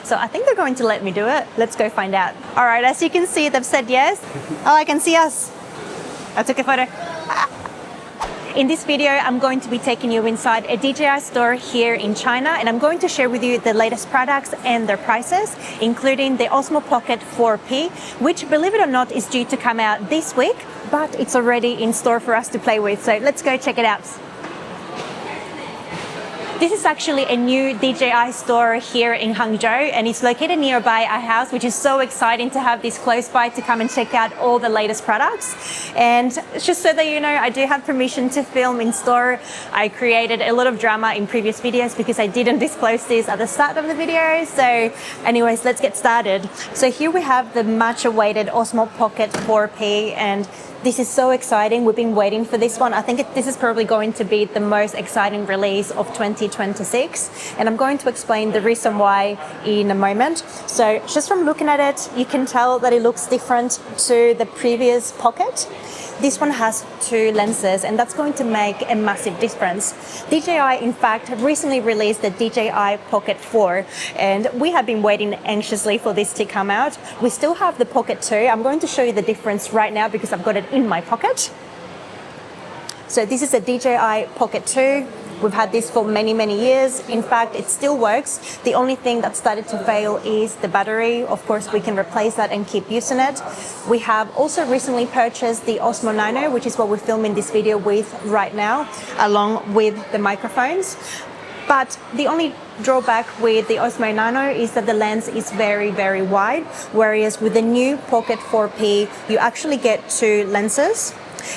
So I think they're going to let me do it. Let's go find out. All right, as you can see, they've said yes. Oh, I can see us. I took a photo. In this video, I'm going to be taking you inside a DJI store here in China, and I'm going to share with you the latest products and their prices, including the Osmo Pocket 4P, which, believe it or not, is due to come out this week, but it's already in store for us to play with. So let's go check it out. This is actually a new DJI store here in Hangzhou, and it's located nearby our house, which is so exciting to have this close by to come and check out all the latest products. And just so that you know, I do have permission to film in store. I created a lot of drama in previous videos because I didn't disclose this at the start of the video. So anyways, let's get started. So here we have the much awaited Osmo Pocket 4P, and this is so exciting. We've been waiting for this one. I think this is probably going to be the most exciting release of 2026. And I'm going to explain the reason why in a moment. So just from looking at it, you can tell that it looks different to the previous Pocket. This one has 2 lenses, and that's going to make a massive difference. DJI, in fact, recently released the DJI Pocket 4, and we have been waiting anxiously for this to come out. We still have the Pocket 2. I'm going to show you the difference right now because I've got it in my pocket. So this is a DJI Pocket 2. We've had this for many, many years. In fact, it still works. The only thing that started to fail is the battery. Of course, we can replace that and keep using it. We have also recently purchased the Osmo Nano, which is what we're filming this video with right now, along with the microphones. But the only drawback with the Osmo Nano is that the lens is very, very wide, whereas with the new Pocket 4P, you actually get 2 lenses.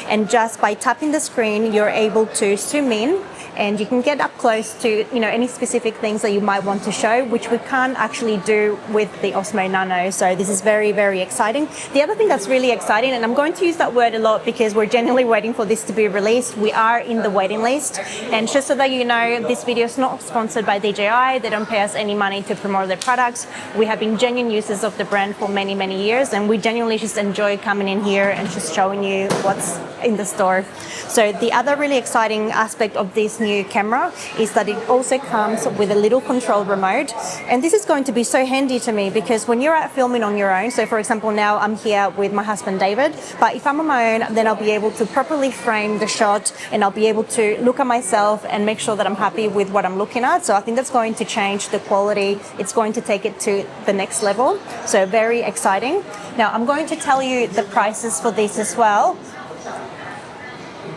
And just by tapping the screen, you're able to zoom in, and you can get up close to any specific things that you might want to show, which we can't actually do with the Osmo Nano. So this is very, very exciting. The other thing that's really exciting, and I'm going to use that word a lot because we're genuinely waiting for this to be released. We are in the waiting list. And just so that you know, this video is not sponsored by DJI. They don't pay us any money to promote their products. We have been genuine users of the brand for many, many years, and we genuinely just enjoy coming in here and just showing you what's in the store. So the other really exciting aspect of this new camera is that it also comes with a little control remote, and this is going to be so handy to me because when you're out filming on your own, so for example now I'm here with my husband David, but if I'm on my own, then I'll be able to properly frame the shot, and I'll be able to look at myself and make sure that I'm happy with what I'm looking at. So I think that's going to change the quality. It's going to take it to the next level. So very exciting. Now I'm going to tell you the prices for this as well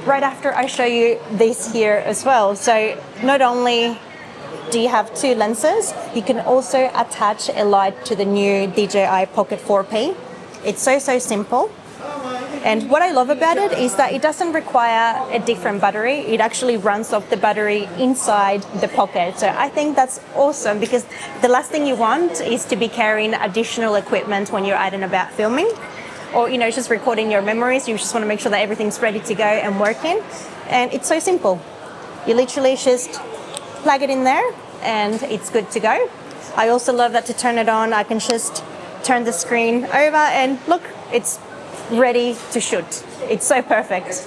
right after I show you this here as well. So not only do you have 2 lenses, you can also attach a light to the new DJI Pocket 4P. It's so simple. And what I love about it is that it doesn't require a different battery. It actually runs off the battery inside the pocket. So I think that's awesome because the last thing you want is to be carrying additional equipment when you're out and about filming, or just recording your memories. You just want to make sure that everything's ready to go and working. And it's so simple. You literally just plug it in there and it's good to go. I also love that to turn it on, I can just turn the screen over and look, it's ready to shoot. It's so perfect.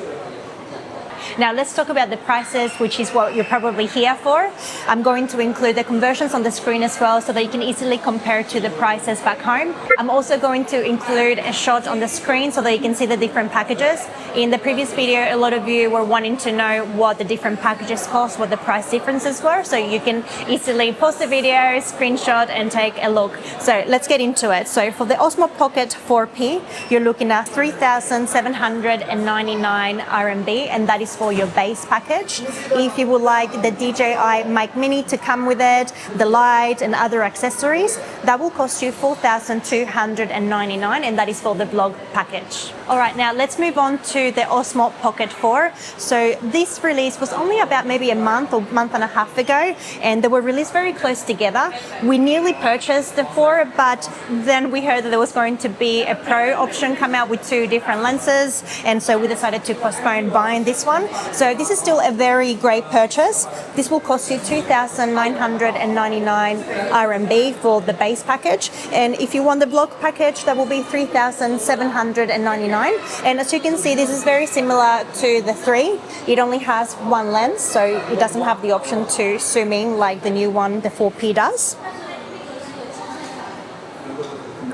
Now let's talk about the prices, which is what you're probably here for. I'm going to include the conversions on the screen as well so that you can easily compare to the prices back home. I'm also going to include a shot on the screen so that you can see the different packages. In the previous video, a lot of you were wanting to know what the different packages cost, what the price differences were, so you can easily pause the video, screenshot and take a look. So let's get into it. So for the Osmo Pocket 4P, you're looking at 3,799 RMB, and that is for your base package. If you would like the DJI Mic Mini to come with it, the light and other accessories, that will cost you 4,299, and that is for the vlog package. All right, now let's move on to the Osmo Pocket 4. So this release was only about maybe a month or month and a half ago, and they were released very close together. We nearly purchased the 4, but then we heard that there was going to be a Pro option come out with 2 different lenses, and so we decided to postpone buying this one. So this is still a very great purchase. This will cost you 2,999 RMB for the base package, and if you want the vlog package, that will be 3,799. And as you can see, this is very similar to the 3. It only has 1 lens, so it doesn't have the option to zoom in like the new one, the 4P does.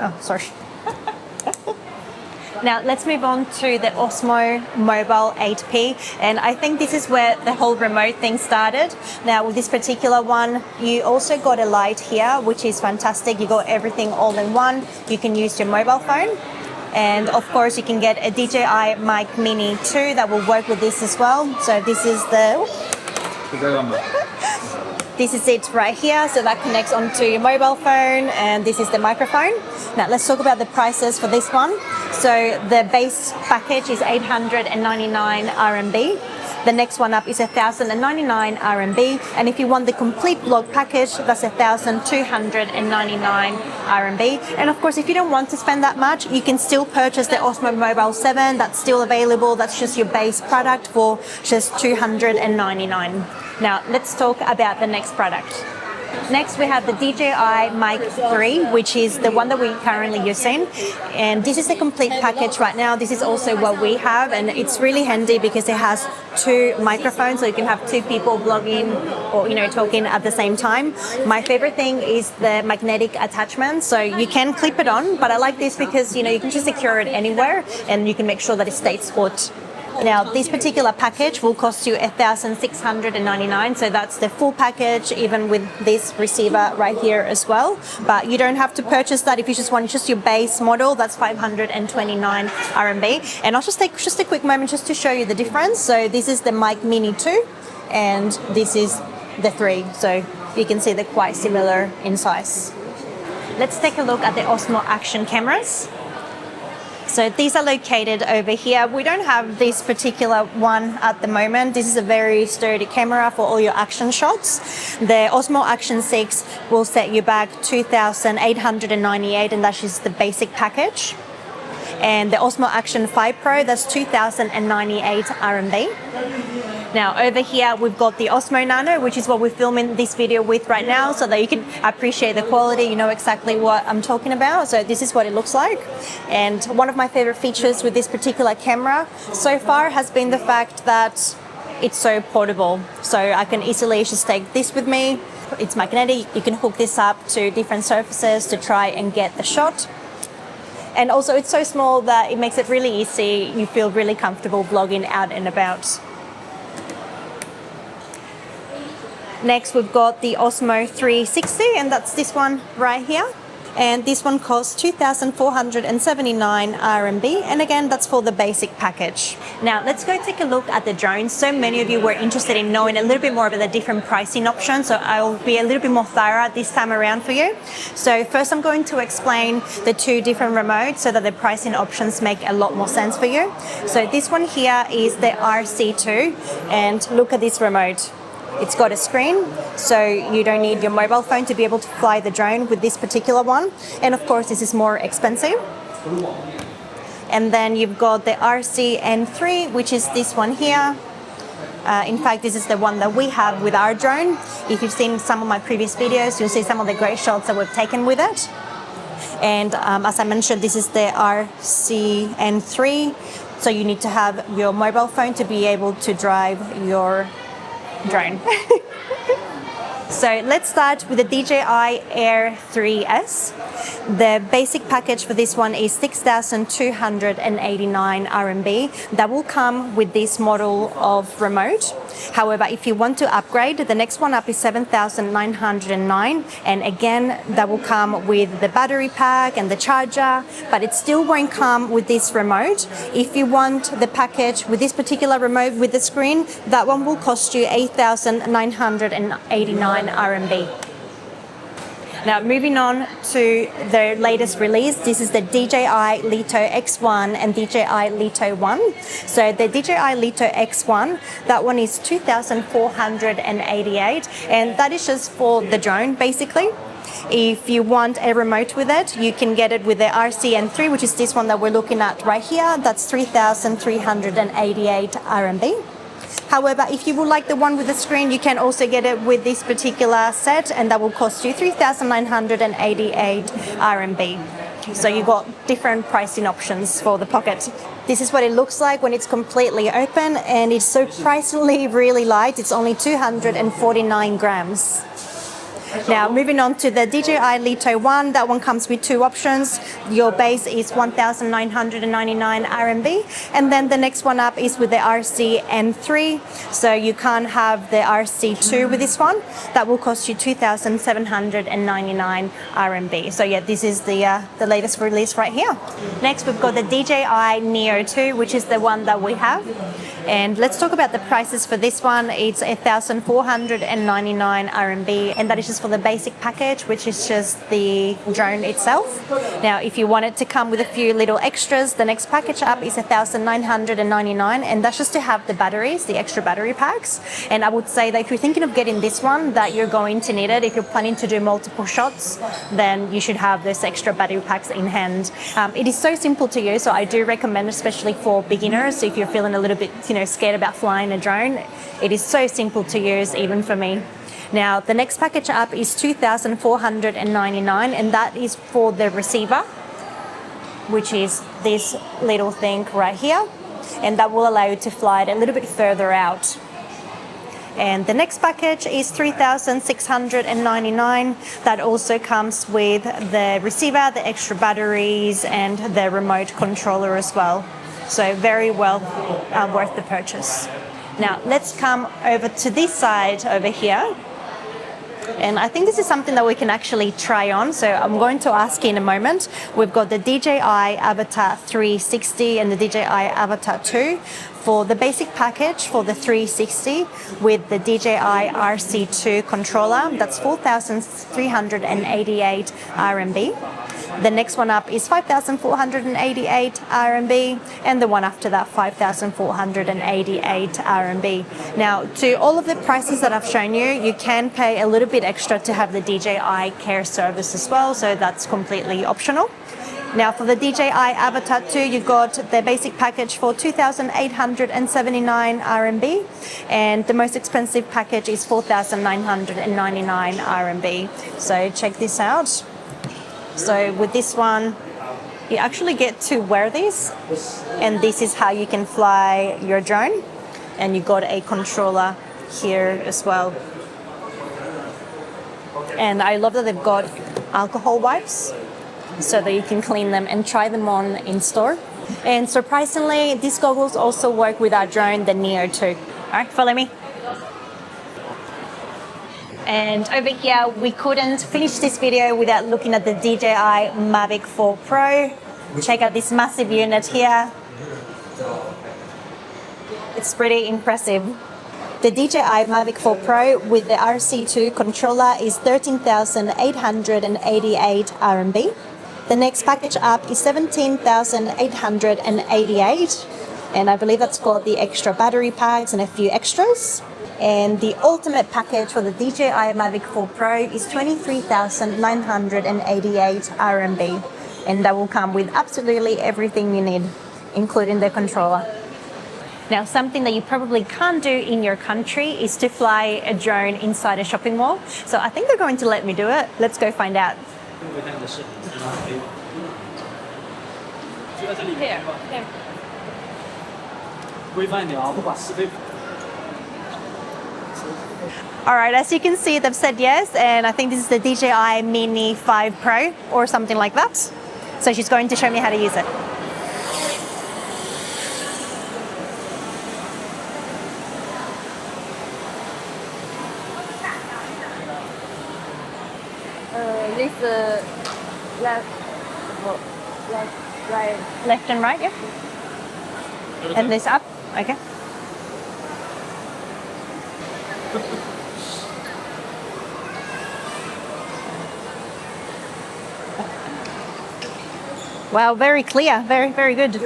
Oh, sorry. Now let's move on to the Osmo Mobile 8P, and I think this is where the whole remote thing started. Now with this particular one, you also got a light here, which is fantastic. You got everything all in one. You can use your mobile phone, and of course you can get a DJI Mic Mini 2 that will work with this as well. So this is this is it right here, so that connects onto your mobile phone, and this is the microphone. Now let's talk about the prices for this one. So the base package is 899 RMB. The next one up is 1,099 RMB, and if you want the complete vlog package, that's 1,299 RMB. And of course, if you don't want to spend that much, you can still purchase the Osmo Mobile 7. That's still available. That's just your base product for just 299. Now let's talk about the next product. Next, we have the DJI Mic 3, which is the one that we're currently using. And this is the complete package right now. This is also what we have, and it's really handy because it has 2 microphones, so you can have 2 people vlogging or, talking at the same time. My favorite thing is the magnetic attachment. So you can clip it on, but I like this because, you can just secure it anywhere and you can make sure that it stays put. Now, this particular package will cost you 1,699, so that's the full package, even with this receiver right here as well. But you don't have to purchase that. If you just want just your base model, that's 529 RMB. And I'll just take just a quick moment just to show you the difference. So this is the Mic Mini 2, and this is the 3. So you can see they're quite similar in size. Let's take a look at the Osmo Action cameras. So these are located over here. We don't have this particular one at the moment. This is a very sturdy camera for all your action shots. The Osmo Action 6 will set you back 2,898, and that's just the basic package. And the Osmo Action 5 Pro, that's 2,098 RMB. Now over here we've got the Osmo Nano, which is what we're filming this video with right now, so that you can appreciate the quality, you know exactly what I'm talking about. So this is what it looks like. And one of my favorite features with this particular camera so far has been the fact that it's so portable. So I can easily just take this with me. It's magnetic. You can hook this up to different surfaces to try and get the shot. And also it's so small that it makes it really easy. You feel really comfortable vlogging out and about. Next, we've got the Osmo 360, and that's this one right here. And this one costs 2,479 RMB, and again, that's for the basic package. Now, let's go take a look at the drones. So many of you were interested in knowing a little bit more about the different pricing options, so I'll be a little bit more thorough this time around for you. So first, I'm going to explain the 2 different remotes so that the pricing options make a lot more sense for you. So this one here is the RC2, and look at this remote. It's got a screen, so you don't need your mobile phone to be able to fly the drone with this particular one. And of course, this is more expensive. And then you've got the RCN3, which is this one here. In fact, this is the one that we have with our drone. If you've seen some of my previous videos, you'll see some of the great shots that we've taken with it. And as I mentioned, this is the RCN3. So you need to have your mobile phone to be able to drive your drone. So let's start with the DJI Air 3S. The basic package for this one is 6,289 RMB. That will come with this model of remote. However, if you want to upgrade, the next one up is 7,909, and again, that will come with the battery pack and the charger, but it still won't come with this remote. If you want the package with this particular remote with the screen, that one will cost you 8,989 RMB. Now, moving on to the latest release, this is the DJI Lito X1 and DJI Lito 1. So the DJI Lito X1, that one is 2,488, and that is just for the drone, basically. If you want a remote with it, you can get it with the RCN3, which is this one that we're looking at right here. That's 3,388 RMB. However, if you would like the one with the screen, you can also get it with this particular set, and that will cost you 3,988 RMB. So you got different pricing options for the Pocket. This is what it looks like when it's completely open, and it's surprisingly really light. It's only 249 grams. Now, moving on to the DJI Lito 1, that one comes with two options. Your base is 1,999 RMB, and then the next one up is with the RC-N3. So you can't have the RC2 with this one. That will cost you 2,799 RMB. So yeah, this is the latest release right here. Next, we've got the DJI Neo 2, which is the one that we have. And let's talk about the prices for this one. It's 1,499 RMB, and that is just for the basic package, which is just the drone itself. Now, if you want it to come with a few little extras, the next package up is 1,999, and that's just to have the batteries, the extra battery packs. And I would say that if you're thinking of getting this one, that you're going to need it. If you're planning to do multiple shots, then you should have those extra battery packs in hand. It is so simple to use, so I do recommend, especially for beginners, if you're feeling a little bit scared about flying a drone. It is so simple to use, even for me. Now, the next package up is 2,499, and that is for the receiver, which is this little thing right here, and that will allow you to fly it a little bit further out. And the next package is 3,699. That also comes with the receiver, the extra batteries, and the remote controller as well. So very well worth the purchase. Now let's come over to this side over here. And I think this is something that we can actually try on. So I'm going to ask you in a moment. We've got the DJI Avata 360 and the DJI Avata 2. For the basic package for the 360 with the DJI RC2 controller, that's 4,388 RMB. The next one up is 5,488 RMB, and the one after that 5,488 RMB. Now, to all of the prices that I've shown you, you can pay a little bit extra to have the DJI Care service as well, so that's completely optional. Now, for the DJI Avata 2, you've got the basic package for 2,879 RMB, and the most expensive package is 4,999 RMB. So check this out. So with this one, you actually get to wear this, and this is how you can fly your drone, and you got a controller here as well. And I love that they've got alcohol wipes, so that you can clean them and try them on in store. And surprisingly, these goggles also work with our drone, the Neo 2. All right, follow me. And over here, we couldn't finish this video without looking at the DJI Mavic 4 Pro. Check out this massive unit here. It's pretty impressive. The DJI Mavic 4 Pro with the RC2 controller is 13,888 RMB. The next package up is 17,888, and I believe that's got the extra battery packs and a few extras. And the ultimate package for the DJI Mavic 4 Pro is 23,988 RMB, and that will come with absolutely everything you need, including the controller. Now, something that you probably can't do in your country is to fly a drone inside a shopping mall. So I think they're going to let me do it. Let's go find out. Here. All right, as you can see, they've said yes, and I think this is the DJI Mini 5 Pro or something like that. So she's going to show me how to use it. This left and right, yeah. And this up, okay. Wow, very clear, very good.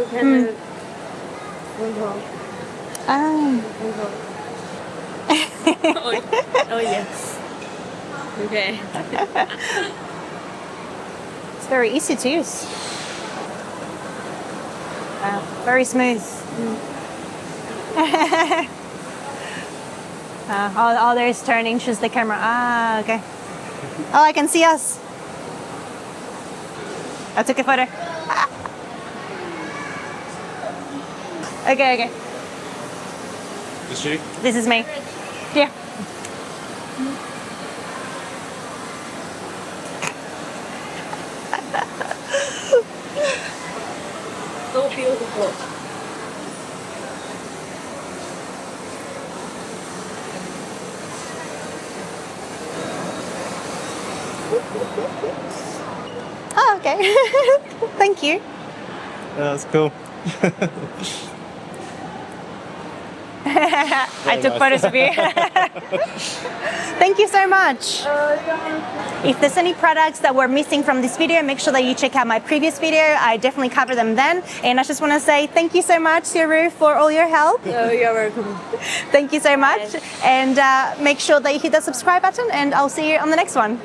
Oh yes. Okay. It's very easy to use. Wow, very smooth. All there is turning, choose the camera. Ah, okay. Oh, I can see us. I took a photo. Okay. This you? This is me. Yeah. So beautiful. Oh, okay. Thank you. That's cool. I took photos of you. Thank you so much. If there's any products that were missing from this video, make sure that you check out my previous video. I definitely cover them then. And I just want to say thank you so much, Siru, for all your help. Oh, you're welcome. Thank you so much. And make sure that you hit the subscribe button, and I'll see you on the next one.